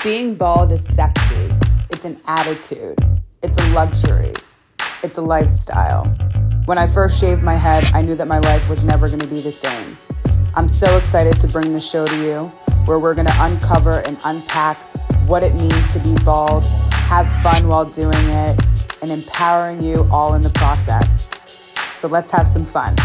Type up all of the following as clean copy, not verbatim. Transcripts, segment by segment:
Being bald is sexy. It's an attitude. It's a luxury. It's a lifestyle. When I first shaved my head, I knew that my life was never going to be the same. I'm so excited to bring the show to you, where we're going to uncover and unpack what it means to be bald, have fun while doing it, and empowering you all in the process. So let's have some fun.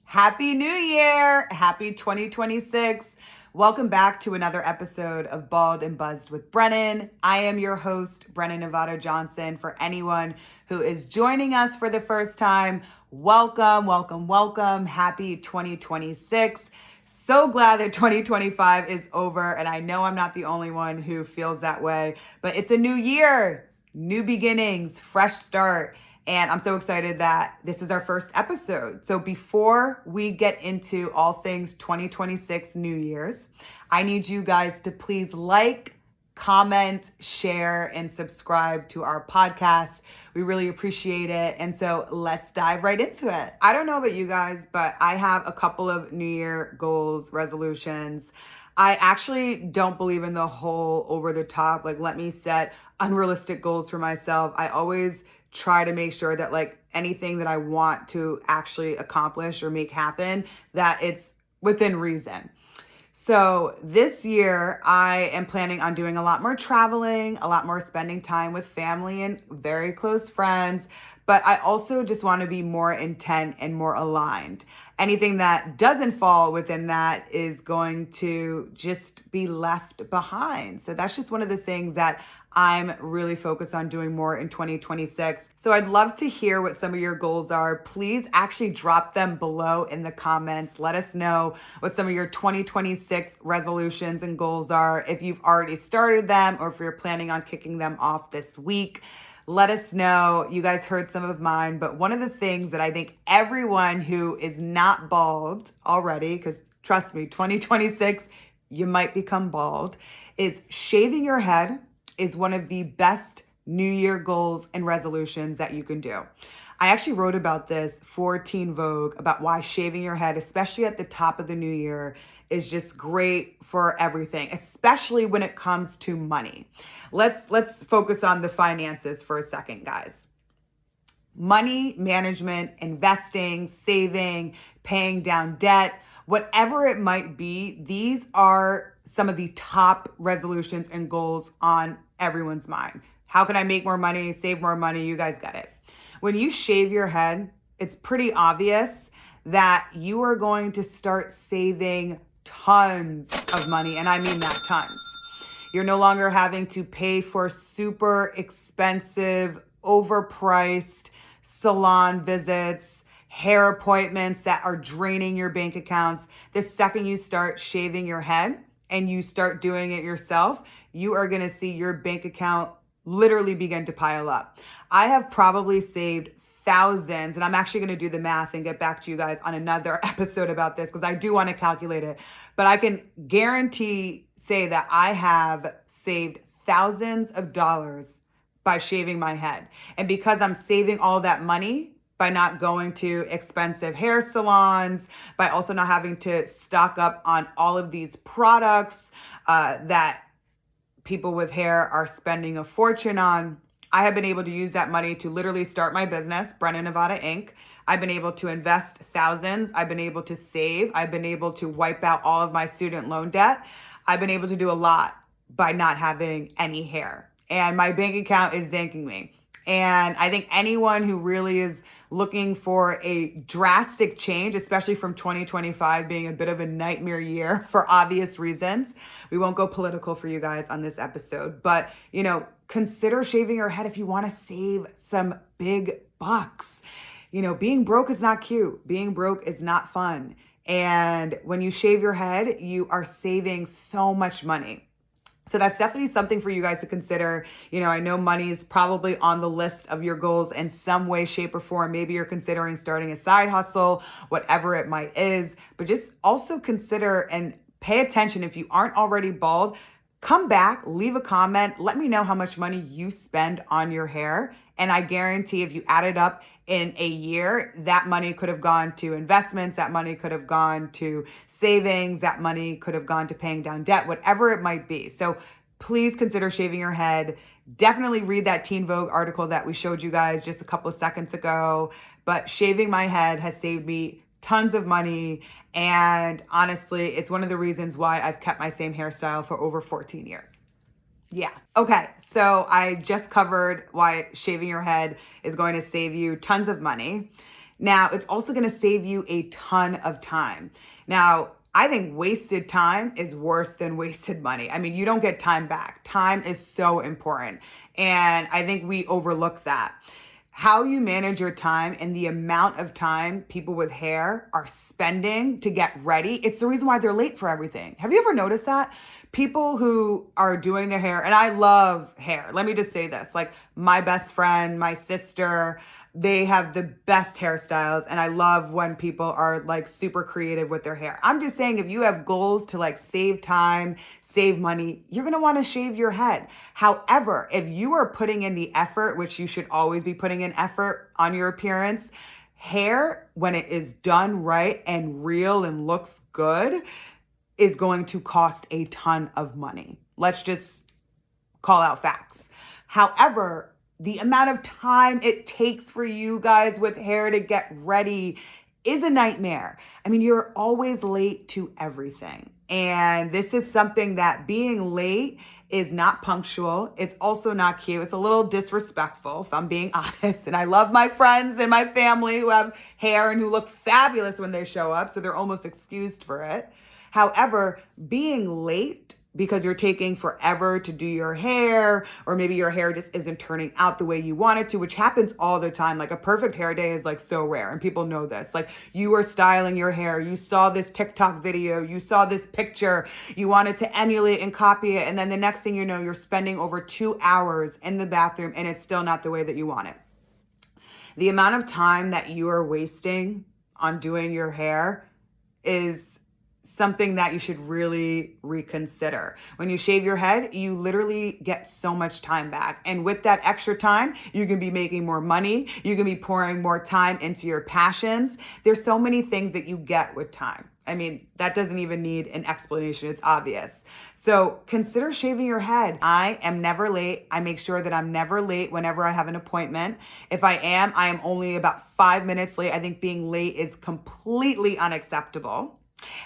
Happy New Year! Happy 2026. Welcome back to another episode of Bald and Buzzed with Brennan. I am your host, Brennan Nevada Johnson. For anyone who is joining us for the first time, welcome, welcome, welcome. Happy 2026. So glad that 2025 is over, and I know I'm not the only one who feels that way, but it's a new year, new beginnings, fresh start. And I'm so excited that this is our first episode. So before we get into all things 2026 New Year's, I need you guys to please like, comment, share, and subscribe to our podcast. We really appreciate it. And so let's dive right into it. I don't know about you guys, but I have a couple of New Year goals, resolutions. I actually don't believe in the whole over the top, like let me set unrealistic goals for myself. I always try to make sure that like anything that I want to actually accomplish or make happen, that it's within reason. So this year I am planning on doing a lot more traveling, a lot more spending time with family and very close friends, but I also just want to be more intent and more aligned. Anything that doesn't fall within that is going to just be left behind. So that's just one of the things that I'm really focused on doing more in 2026. So I'd love to hear what some of your goals are. Please actually drop them below in the comments. Let us know what some of your 2026 resolutions and goals are. If you've already started them or if you're planning on kicking them off this week, let us know. You guys heard some of mine, but one of the things that I think everyone who is not bald already, because trust me, 2026, you might become bald, is shaving your head is one of the best New Year goals and resolutions that you can do. I actually wrote about this for Teen Vogue, about why shaving your head, especially at the top of the new year, is just great for everything, especially when it comes to money. Let's focus on the finances for a second, guys. Money management, investing, saving, paying down debt, whatever it might be, these are some of the top resolutions and goals on everyone's mind. How can I make more money, save more money? You guys get it. When you shave your head, it's pretty obvious that you are going to start saving tons of money. And I mean that tons. You're no longer having to pay for super expensive, overpriced salon visits, hair appointments that are draining your bank accounts. The second you start shaving your head and you start doing it yourself, you are going to see your bank account literally begin to pile up. I have probably saved thousands, and I'm actually going to do the math and get back to you guys on another episode about this because I do want to calculate it. But I can say that I have saved thousands of dollars by shaving my head. And because I'm saving all that money by not going to expensive hair salons, by also not having to stock up on all of these products that people with hair are spending a fortune on, I have been able to use that money to literally start my business, Brennan Nevada Inc. I've been able to invest thousands. I've been able to save. I've been able to wipe out all of my student loan debt. I've been able to do a lot by not having any hair. And my bank account is thanking me. And I think anyone who really is looking for a drastic change, especially from 2025 being a bit of a nightmare year for obvious reasons, we won't go political for you guys on this episode, but consider shaving your head if you want to save some big bucks. Being broke is not cute. Being broke is not fun. And when you shave your head, you are saving so much money. So that's definitely something for you guys to consider. I know money is probably on the list of your goals in some way, shape, or form. Maybe you're considering starting a side hustle, whatever it might is, but just also consider and pay attention. If you aren't already bald, come back, leave a comment, let me know how much money you spend on your hair. And I guarantee if you add it up, in a year, that money could have gone to investments, that money could have gone to savings, that money could have gone to paying down debt, whatever it might be. So please consider shaving your head. Definitely read that Teen Vogue article that we showed you guys just a couple of seconds ago. But shaving my head has saved me tons of money. And honestly, it's one of the reasons why I've kept my same hairstyle for over 14 years. Yeah. Okay. So I just covered why shaving your head is going to save you tons of money. Now, it's also going to save you a ton of time. Now, I think wasted time is worse than wasted money. I mean, you don't get time back. Time is so important. And I think we overlook that. How you manage your time and the amount of time people with hair are spending to get ready, it's the reason why they're late for everything. Have you ever noticed that? People who are doing their hair, and I love hair. Let me just say this, like my best friend, my sister, they have the best hairstyles. And I love when people are like super creative with their hair. I'm just saying, if you have goals to like save time, save money, you're going to want to shave your head. However, if you are putting in the effort, which you should always be putting in effort on your appearance, hair, when it is done right and real and looks good, is going to cost a ton of money. Let's just call out facts. However, the amount of time it takes for you guys with hair to get ready is a nightmare. I mean, you're always late to everything. And this is something that being late is not punctual. It's also not cute. It's a little disrespectful, if I'm being honest. And I love my friends and my family who have hair and who look fabulous when they show up, so they're almost excused for it. However, being late because you're taking forever to do your hair, or maybe your hair just isn't turning out the way you want it to, which happens all the time. Like a perfect hair day is like so rare, and people know this. Like you are styling your hair, you saw this TikTok video, you saw this picture, you wanted to emulate and copy it, and then the next thing you know, you're spending over 2 hours in the bathroom and it's still not the way that you want it. The amount of time that you are wasting on doing your hair is something that you should really reconsider. When you shave your head, you literally get so much time back. And with that extra time, you can be making more money. You can be pouring more time into your passions. There's so many things that you get with time. I mean, that doesn't even need an explanation. It's obvious. So consider shaving your head. I am never late. I make sure that I'm never late whenever I have an appointment. If I am only about 5 minutes late. I think being late is completely unacceptable.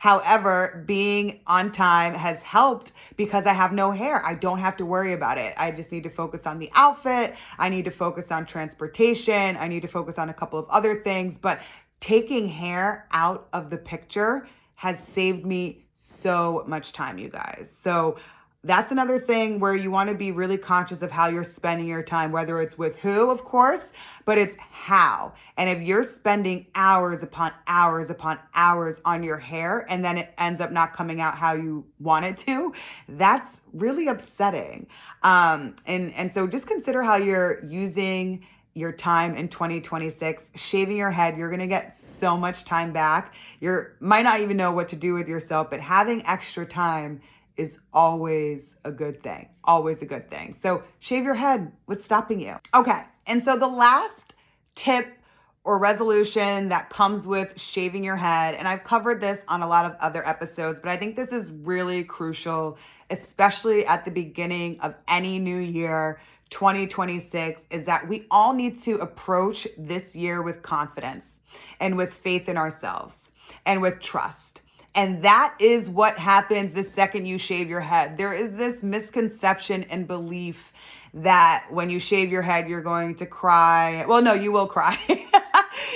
However, being on time has helped because I have no hair. I don't have to worry about it. I just need to focus on the outfit. I need to focus on transportation. I need to focus on a couple of other things. But taking hair out of the picture has saved me so much time, you guys. So that's another thing where you want to be really conscious of how you're spending your time, whether it's with who, of course, but it's how. And if you're spending hours upon hours upon hours on your hair and then it ends up not coming out how you want it to, that's really upsetting. And so just consider how you're using your time in 2026. Shaving your head, you're going to get so much time back. You might not even know what to do with yourself, but having extra time is always a good thing. Always a good thing. So shave your head. What's stopping you? Okay. And so the last tip or resolution that comes with shaving your head, and I've covered this on a lot of other episodes, but I think this is really crucial, especially at the beginning of any new year, 2026, is that we all need to approach this year with confidence and with faith in ourselves and with trust. And that is what happens the second you shave your head. There is this misconception and belief that when you shave your head, you're going to cry. Well, no, you will cry.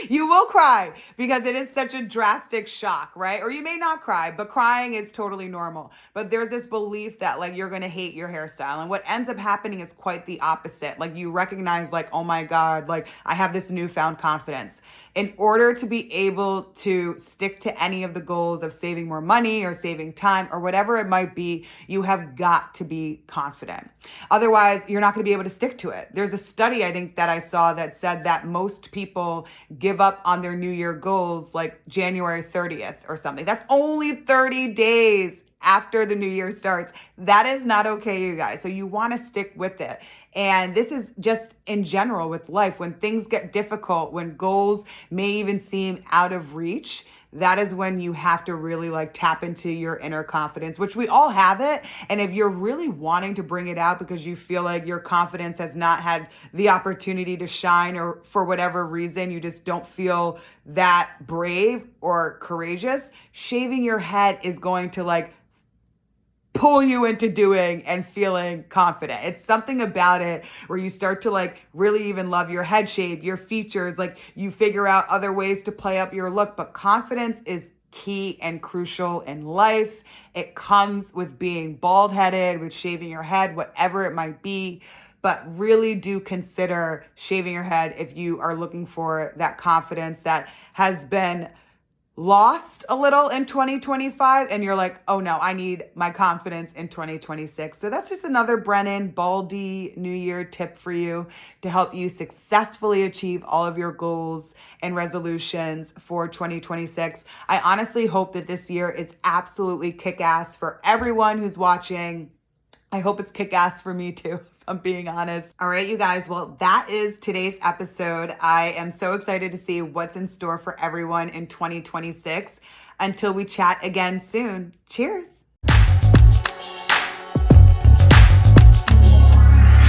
You will cry because it is such a drastic shock, right? Or you may not cry, but crying is totally normal. But there's this belief that like you're going to hate your hairstyle. And what ends up happening is quite the opposite. Like you recognize like, oh my God, like I have this newfound confidence. In order to be able to stick to any of the goals of saving more money or saving time or whatever it might be, you have got to be confident. Otherwise, you're not going to be able to stick to it. There's a study I think that I saw that said that most people give up on their New Year goals like January 30th or something. That's only 30 days after the new year starts. That is not okay, you guys. So you want to stick with it. And this is just in general with life. When things get difficult, when goals may even seem out of reach, that is when you have to really like tap into your inner confidence, which we all have it. And if you're really wanting to bring it out because you feel like your confidence has not had the opportunity to shine, or for whatever reason, you just don't feel that brave or courageous, shaving your head is going to like pull you into doing and feeling confident. It's something about it where you start to like really even love your head shape, your features, like you figure out other ways to play up your look. But confidence is key and crucial in life. It comes with being bald-headed, with shaving your head, whatever it might be. But really do consider shaving your head if you are looking for that confidence that has been lost a little in 2025 and you're like, oh no, I need my confidence in 2026. So that's just another Brennan Baldy New Year tip for you to help you successfully achieve all of your goals and resolutions for 2026. I honestly hope that this year is absolutely kick-ass for everyone who's watching. I hope it's kick-ass for me too, if I'm being honest. All right, you guys. Well, that is today's episode. I am so excited to see what's in store for everyone in 2026. Until we chat again soon. Cheers.